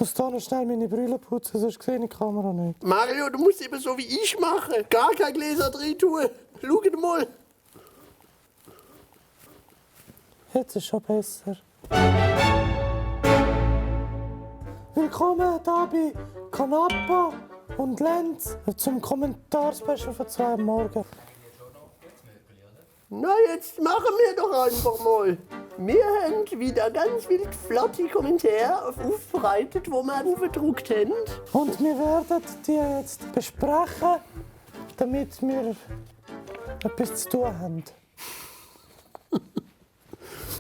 muss da noch schnell meine Brille putzen, sonst sehe ich die Kamera nicht. Mario, du musst eben so wie ich machen. Gar kein Gläser drin tun. Schau mal. Jetzt ist schon besser. Willkommen hier bei Kanappa und Lenz zum Kommentarspecial von 2 am Morgen. Na, jetzt machen wir doch einfach mal. Wir haben wieder ganz wild flotte Kommentare aufbereitet, die wir aufgedruckt haben. Und wir werden die jetzt besprechen, damit wir etwas zu tun haben.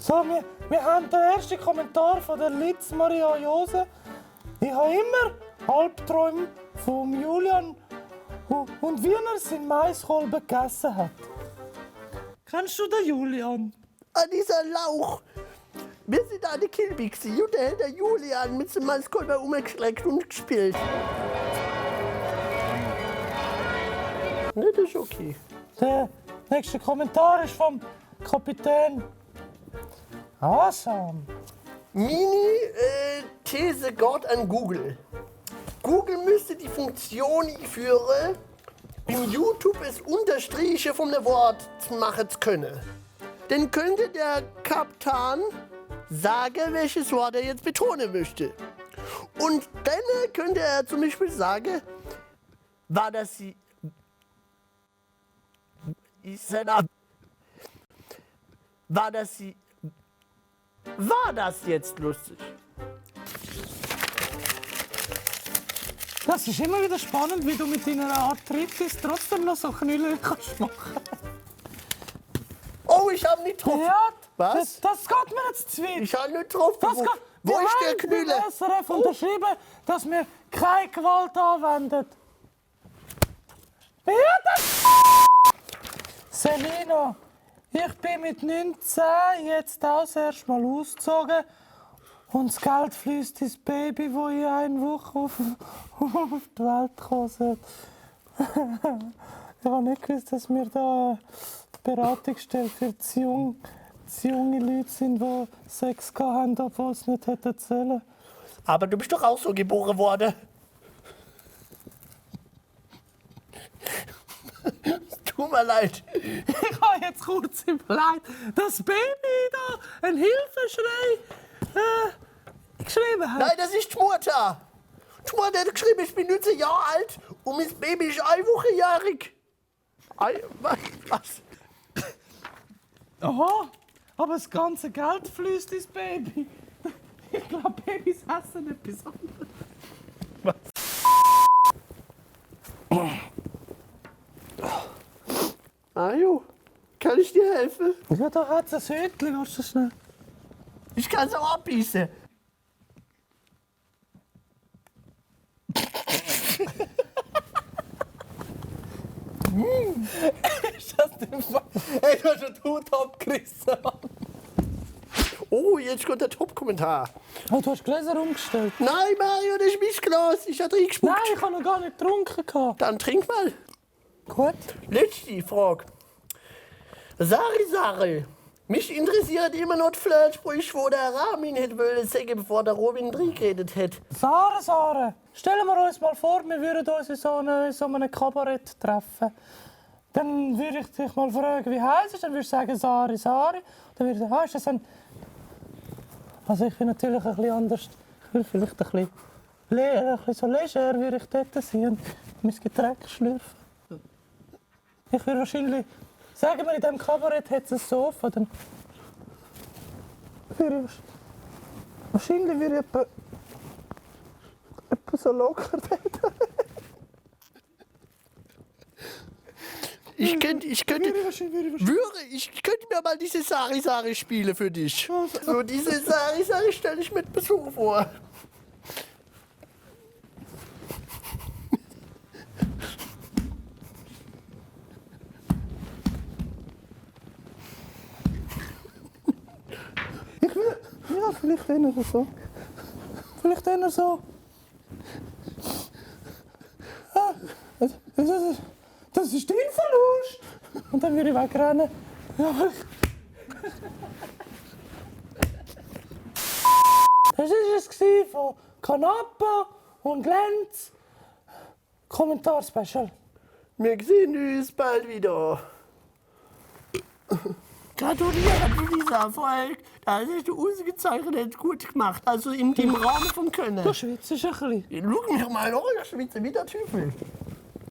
So, wir haben den ersten Kommentar von der Litz Maria Jose. Ich habe immer Albträume von Julian und wie er seinen Maiskolben gegessen hat. Kennst du den Julian? An dieser Lauch. Wir sind an der Kilby und da hat der Julian mit dem Maiskolben umgestreckt und gespielt. Ne, das ist okay. Der nächste Kommentar ist vom Kapitän Asam. Meine These geht an Google. Google müsste die Funktion einführen, im YouTube es Unterstriche von einem Wort machen zu können. Dann könnte der Kapitän sagen, welches Wort er jetzt betonen möchte. Und dann könnte er zum Beispiel sagen, war das die... War das die... War das jetzt lustig? Das ist immer wieder spannend, wie du mit deiner Arthritis trotzdem noch so Knüller kannst machen. Oh, ich habe nicht getroffen. Ja, Was? das geht mir jetzt zu weit. Ich habe nicht getroffen. Wo ist der Knüller? Wir haben beim SRF unterschrieben, dass wir keine Gewalt anwenden. Ja, das... Selina, ich bin mit 19 jetzt auch das erste Mal ausgezogen und das Geld fließt ins Baby, das in einer Woche auf die Welt kostet. Ich habe nicht gewusst, dass wir da die Beratungsstelle für zu junge Leute sind, die Sex hatten, obwohl sie nicht hätten sollen. Aber du bist doch auch so geboren worden. Tut mir leid. Ich habe jetzt kurz überlegt, das Baby da einen Hilfeschrei geschrieben hat. Nein, das ist die Mutter. Die Mutter hat geschrieben, ich bin 19 Jahre alt und mein Baby ist 1 Woche jährig. Was? Aha, aber das ganze Geld fließt ins Baby. Ich glaube, Babys essen etwas anderes. Was? Ajo, kann ich dir helfen? Ja, da hat es ein Hütchen, willst du schnell? Ich kann es auch abbeißen. Ist das denn Fall? Hey, du hast den Hut abgerissen. Oh, jetzt kommt der Top-Kommentar. Oh, du hast Gläser umgestellt. Nein, Mario, das ist mein Glas. Ich habe reingespuckt. Nein, ich habe noch gar nicht getrunken. Dann trink mal. Gut. Letzte Frage. Sari. Mich interessiert immer noch die Flirtsprüche, wo der Ramin hätte wollen sagen, bevor der Robin reingeredet hat. Sarah, stellen wir uns mal vor, wir würden uns in so einem Kabarett treffen. Dann würde ich dich mal fragen, wie heisst es? Dann würdest du sagen, Sari. Dann würde ich sagen, ist das ein... Also ich bin natürlich ein bisschen anders. Ich will vielleicht ein bisschen so leger, würde ich dort sein und mein Getränk schlürfen. Ich würde wahrscheinlich... Sagen wir, in diesem Kabarett hat es ein Sofa, dann... Wahrscheinlich würde ich etwa so locker dort. Ich könnte mir mal diese Sari spielen für dich. So, diese Sari stelle ich mit Besuch vor. Ja, vielleicht eher so. Vielleicht eher so. Ah, das ist dein Verlust. Und dann würde ich wegrennen. Ja, das war es von Kanappa und Lenz. Kommentarspecial. Wir sehen uns bald wieder. Gratuliere zu dieser Erfolg. Das hast du ausgezeichnet gut gemacht. Also im Rahmen vom Können. Du schwitzt ein bisschen. Schau mich mal an, das schwitzt wie der Teufel.